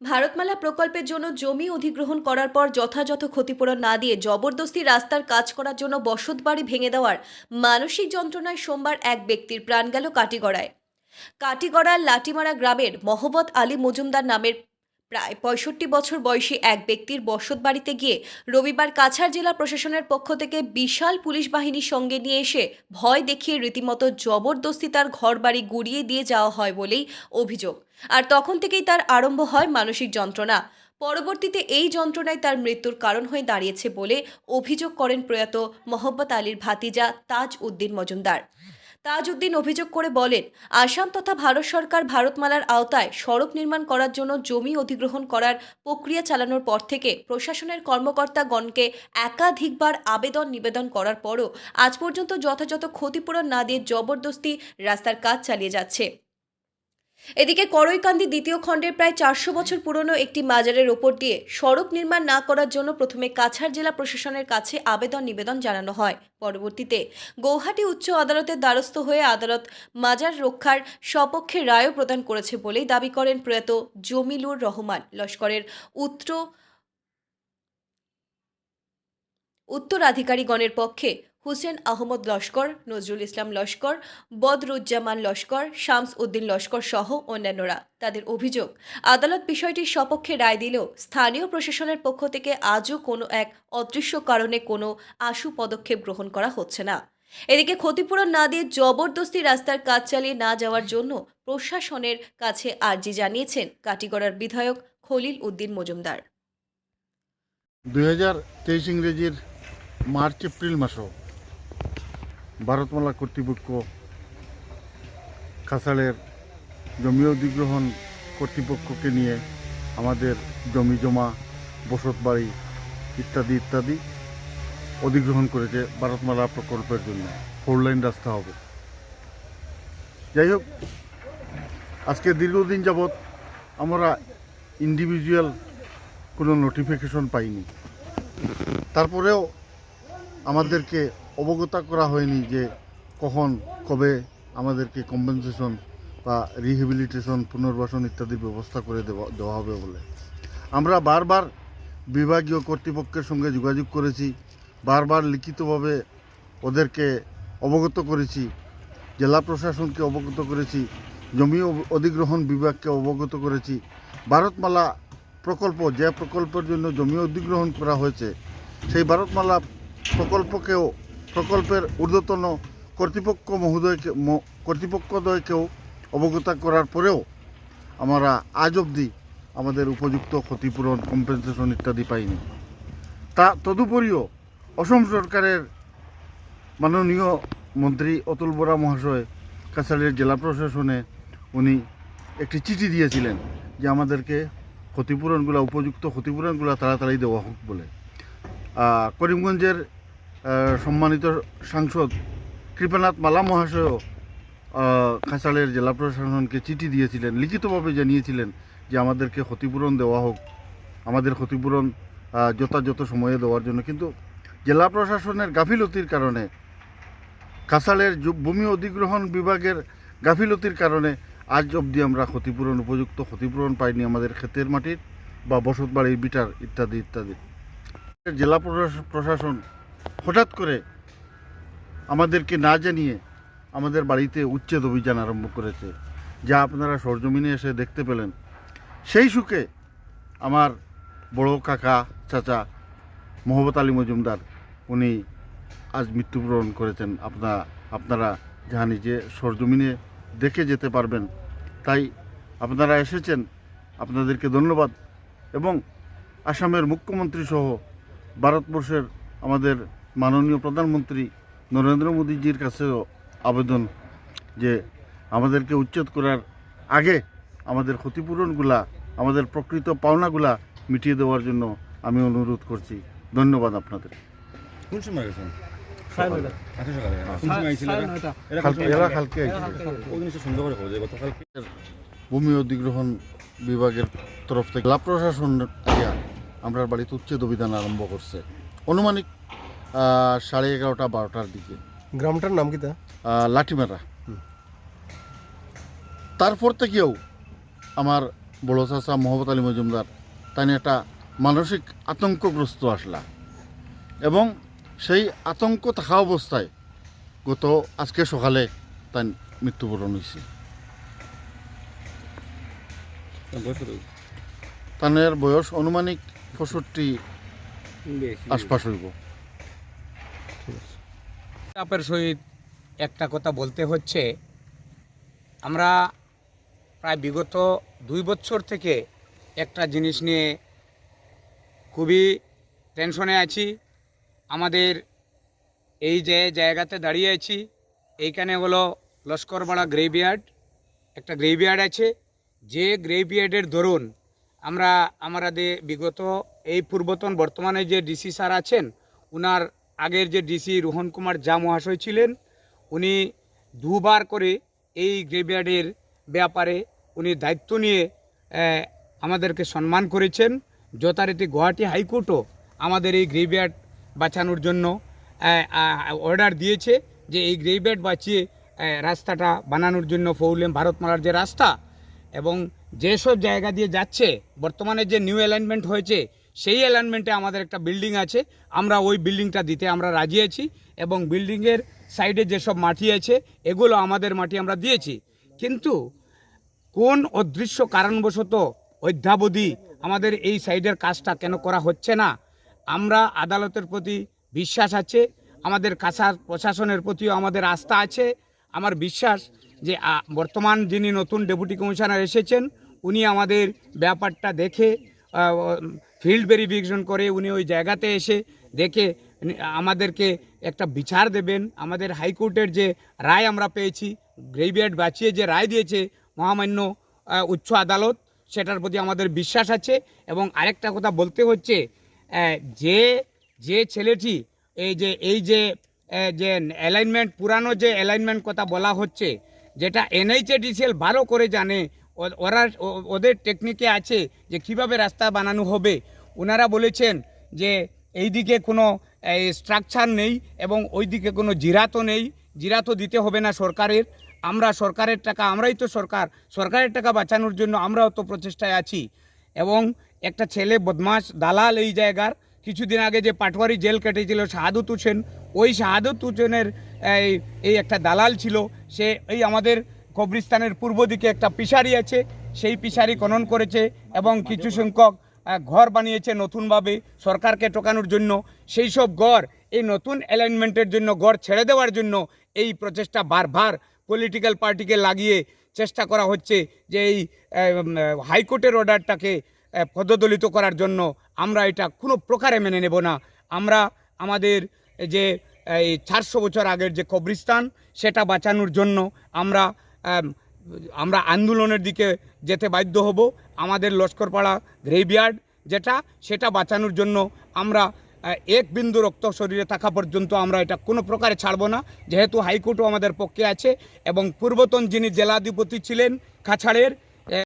ভারতমালা প্রকল্পের জন্য জমি অধিগ্রহণ করার পর যথাযথ ক্ষতিপূরণ না দিয়ে জবরদস্তি রাস্তার কাজ করার জন্য বসতবাড়ি ভেঙে দেওয়ার মানসিক যন্ত্রণায় সোমবার এক ব্যক্তির প্রাণ গেল কাটিগড়ায়। কাটিগড়ার লাটিমারা গ্রামের মহব্বত আলী মজুমদার নামের প্রায় ৬৫ বছর বয়সী এক ব্যক্তির বসতবাড়িতে গিয়ে রবিবার কাছাড় জেলা প্রশাসনের পক্ষ থেকে বিশাল পুলিশ বাহিনীর সঙ্গে নিয়ে এসে ভয় দেখিয়ে রীতিমতো জবরদস্তি তার ঘরবাড়ি গুড়িয়ে দিয়ে যাওয়া হয় বলেই অভিযোগ। আর তখন থেকেই তার আরম্ভ হয় মানসিক যন্ত্রণা। পরবর্তীতে এই যন্ত্রণায় তার মৃত্যুর কারণ হয়ে দাঁড়িয়েছে বলে অভিযোগ করেন প্রয়াত মহব্বত আলীর ভাতিজা তাজ উদ্দিন মজুমদার। তাজ উদ্দিন অভিযোগ করে বলেন, আসাম তথা ভারত সরকার ভারতমালার আওতায় সড়ক নির্মাণ করার জন্য জমি অধিগ্রহণ করার প্রক্রিয়া চালানোর পর থেকে প্রশাসনের কর্মকর্তাগণকে একাধিকবার আবেদন নিবেদন করার পরও আজ পর্যন্ত যথাযথ ক্ষতিপূরণ না দিয়ে জবরদস্তি রাস্তার কাজ চালিয়ে যাচ্ছে। এদিকে করইকান্দি দ্বিতীয় খণ্ডের প্রায় ৪০০ বছর পুরনো একটি মাজারের ওপর দিয়ে সড়ক নির্মাণ না করার জন্য প্রথমে কাছাড় জেলা প্রশাসনের কাছে আবেদন নিবেদন জানানো হয়। পরবর্তীতে গৌহাটি উচ্চ আদালতের দ্বারস্থ হয়ে আদালত মাজার রক্ষার সপক্ষে রায়ও প্রদান করেছে বলেই দাবি করেন প্রয়াত জমিলুর রহমান লস্করের উত্তরাধিকারীগণের পক্ষে হুসেন আহমদ লস্কর, নজরুল ইসলাম লস্কর, বদরুজ্জামান লস্কর, শামস উদ্দিন লস্কর সহ অন্যান্যরা। তাদের অভিযোগ, আদালত বিষয়টির সপক্ষে রায় দিলেও স্থানীয় প্রশাসনের পক্ষ থেকে আজও কোনো এক অদৃশ্য কারণে কোনো আশু পদক্ষেপ গ্রহণ করা হচ্ছে না। এদিকে ক্ষতিপূরণ না দিয়ে জবরদস্তি রাস্তার কাজ চালিয়ে না যাওয়ার জন্য প্রশাসনের কাছে আর্জি জানিয়েছেন কাটিগড়ার বিধায়ক খলিল উদ্দিন মজুমদার। 2023 ইংরেজির মার্চ এপ্রিল মাসও ভারতমালা কর্তৃপক্ষ কাছাড়ের জমি অধিগ্রহণ কর্তৃপক্ষকে নিয়ে আমাদের জমি জমা বসত বাড়ি ইত্যাদি ইত্যাদি অধিগ্রহণ করেছে ভারতমালা প্রকল্পের জন্য। 4 লাইন রাস্তা হবে। যাই হোক, আজকে দীর্ঘদিন যাবৎ আমরা ইন্ডিভিজুয়াল কোনো নোটিফিকেশন পাইনি। তারপরেও আমাদেরকে অবগত করা হয়নি যে কখন কবে আমাদেরকে কম্পেনসেশন বা রিহেবিলিটেশন পুনর্বাসন ইত্যাদির ব্যবস্থা করে দেওয়া হবে বলে আমরা বারবার বিভাগীয় কর্তৃপক্ষের সঙ্গে যোগাযোগ করেছি, বারবার লিখিতভাবে ওদেরকে অবগত করেছি, জেলা প্রশাসনকে অবগত করেছি, জমি অধিগ্রহণ বিভাগকে অবগত করেছি। ভারতমালা প্রকল্প, যে প্রকল্পের জন্য জমি অধিগ্রহণ করা হয়েছে, সেই ভারতমালা প্রকল্পের ঊর্ধ্বতন কর্তৃপক্ষদ্বয়কেও অবগত করার পরেও আমরা আজ অবধি আমাদের উপযুক্ত ক্ষতিপূরণ, কম্পেনসেশন ইত্যাদি পাইনি। তদুপরিও অসম সরকারের মাননীয় মন্ত্রী অতুল বরা মহাশয় কাছাড়ের জেলা প্রশাসনে উনি একটি চিঠি দিয়েছিলেন যে আমাদেরকে ক্ষতিপূরণগুলো, উপযুক্ত ক্ষতিপূরণগুলো তাড়াতাড়ি দেওয়া হোক বলে। করিমগঞ্জের সম্মানিত সাংসদ কৃপানাথ মালা মহাশয়ও কাছাড়ের জেলা প্রশাসনকে চিঠি দিয়েছিলেন, লিখিতভাবে জানিয়েছিলেন যে আমাদেরকে ক্ষতিপূরণ দেওয়া হোক, আমাদের ক্ষতিপূরণ যথাযথ সময়ে দেওয়ার জন্য। কিন্তু জেলা প্রশাসনের গাফিলতির কারণে, কাছাড়ের ভূমি অধিগ্রহণ বিভাগের গাফিলতির কারণে আজ অবধি আমরা উপযুক্ত ক্ষতিপূরণ পাইনি আমাদের ক্ষেতের মাটির বা বসত বাড়ির বিটার ইত্যাদি ইত্যাদি। জেলা প্রশাসন হঠাৎ করে আমাদেরকে না জানিয়ে আমাদের বাড়িতে উচ্ছেদ অভিযান আরম্ভ করেছে, যা আপনারা সরজমিনে এসে দেখতে পেলেন। সেই সুখে আমার বড় কাকা চাচা মহব্বত আলী মজুমদার উনি আজ মৃত্যুবরণ করেছেন। আপনারা জানি যে সরজমিনে দেখে যেতে পারবেন, তাই আপনারা এসেছেন, আপনাদেরকে ধন্যবাদ। এবং আসামের মুখ্যমন্ত্রী সহ ভারতবর্ষের আমাদের মাননীয় প্রধানমন্ত্রী নরেন্দ্র মোদীজির কাছেও আবেদন যে আমাদেরকে উচ্ছেদ করার আগে আমাদের ক্ষতিপূরণগুলা, আমাদের প্রকৃত পাওনাগুলা মিটিয়ে দেওয়ার জন্য আমি অনুরোধ করছি। ধন্যবাদ আপনাদের। কোন সময় গেছেন? ভূমি অধিগ্রহণ বিভাগের তরফ থেকে জেলা প্রশাসন আমরা বাড়িতে উচ্ছেদ অভিযান আরম্ভ করছে অনুমানিক 11:30-12টার দিকে। গ্রামটার নাম কি? লাঠিমারা। তারপর থেকেও আমার বড় চাচা মোহাম্মদ আলী মজুমদার তাই একটা মানসিক আতঙ্কগ্রস্ত আসলা এবং সেই আতঙ্ক থাকা অবস্থায় গত আজকে সকালে তাই মৃত্যুবরণ হয়েছে। তানের বয়স অনুমানিক 65 আশপাশ হইব। আপনার সহিত একটা কথা বলতে হচ্ছে, আমরা প্রায় বিগত 2 বছর থেকে একটা জিনিস নিয়ে খুবই টেনশনে আছি। আমাদের এই যে জায়গাতে দাঁড়িয়ে আছি, এইখানে হলো লস্করপাড়া গ্রেভিয়ার্ড, একটা গ্রেভিয়ার্ড আছে। যে গ্রেভিয়ার্ডের দরুন আমাদের বিগত এই পূর্বতন বর্তমানে যে ডিসি স্যার আছেন, উনার আগের যে ডিসি রোহন কুমার ঝা মহাশয় ছিলেন, উনি 2 বার করে এই গ্রেভিয়ার্ডের ব্যাপারে উনি দায়িত্ব নিয়ে আমাদেরকে সম্মান করেছেন। যথারীতি গুয়াহাটি হাইকোর্টও আমাদের এই গ্রেভিয়ার্ড বাঁচানোর জন্য অর্ডার দিয়েছে যে এই গ্রেভিয়ার্ড বাঁচিয়ে রাস্তাটা বানানোর জন্য ফৌলেম ভারতমালার যে রাস্তা এবং যেসব জায়গা দিয়ে যাচ্ছে, বর্তমানে যে নিউ অ্যালাইনমেন্ট হয়েছে সেই অ্যালাইনমেন্টে আমাদের একটা বিল্ডিং আছে, আমরা ওই বিল্ডিংটা দিতে আমরা রাজি আছি এবং বিল্ডিংয়ের সাইডে যেসব মাটি আছে এগুলো আমাদের মাটি আমরা দিয়েছি। কিন্তু কোন অদৃশ্য কারণবশত অদ্যাবধি আমাদের এই সাইডের কাজটা কেন করা হচ্ছে না? আমরা আদালতের প্রতি বিশ্বাস আছে, আমাদের কাছার প্রশাসনের প্রতিও আমাদের আস্থা আছে। আমার বিশ্বাস যে বর্তমান যিনি নতুন ডেপুটি কমিশনার এসেছেন, উনি আমাদের ব্যাপারটা দেখে ফিল্ড ভেরিফিকেশন করে উনি ওই জায়গাতে এসে দেখে আমাদেরকে একটা বিচার দেবেন। আমাদের হাইকোর্টের যে রায় আমরা পেয়েছি, গ্রেভিয়ার্ড বাঁচিয়ে যে রায় দিয়েছে মহামান্য উচ্চ আদালত, সেটার প্রতি আমাদের বিশ্বাস আছে। এবং আরেকটা কথা বলতে হচ্ছে, যে ছেলেটি এই যে অ্যালাইনমেন্ট, পুরানো যে অ্যালাইনমেন্ট কথা বলা হচ্ছে, যেটা NHADCL ভালো করে জানে, ওদের টেকনিকে আছে যে কিভাবে রাস্তা বানানো হবে। ওনারা বলেছেন যে এই দিকে কোনো স্ট্রাকচার নেই এবং ওই দিকে কোনো জিরাতও নেই, জিরাতও দিতে হবে না সরকারের। আমরা সরকারের টাকা, আমরাই তো সরকারের টাকা বাঁচানোর জন্য আমরাও তো প্রচেষ্টায় আছি। এবং একটা ছেলে বদমাশ দালাল এই জায়গার, কিছুদিন আগে যে পাটওয়ারি জেল কেটেছিল শাহাদত হোসেন, ওই শাহাদত হোসেনের এই একটা দালাল ছিল। সে এই আমাদের কবরিস্তানের পূর্ব দিকে একটা পিশারি আছে, সেই পিশারি খনন করেছে এবং কিছু সংখ্যক ঘর বানিয়েছে নতুনভাবে সরকারকে ঠকানোর জন্য। সেই সব ঘর এই নতুন অ্যালাইনমেন্টের জন্য ঘর ছেড়ে দেওয়ার জন্য এই প্রচেষ্টা বারবার পলিটিক্যাল পার্টিকে লাগিয়ে চেষ্টা করা হচ্ছে যে এই হাইকোর্টের অর্ডারটাকে পদদলিত করার জন্য। আমরা এটা কোনো প্রকারে মেনে নেব না। আমরা আমাদের যে এই 400 বছর আগের যে কবরস্থান, সেটা বাঁচানোর জন্য আমরা আন্দোলনের দিকে যেতে বাধ্য হব। আমাদের লস্করপাড়া গ্রেভিয়ার্ড সেটা বাঁচানোর জন্য আমরা এক বিন্দু রক্ত শরীরে থাকা পর্যন্ত আমরা এটা কোনো প্রকারে ছাড়ব না, যেহেতু হাইকোর্টও আমাদের পক্ষে আছে। এবং পূর্বতন যিনি জেলাধিপতি ছিলেন কাছাড়ের,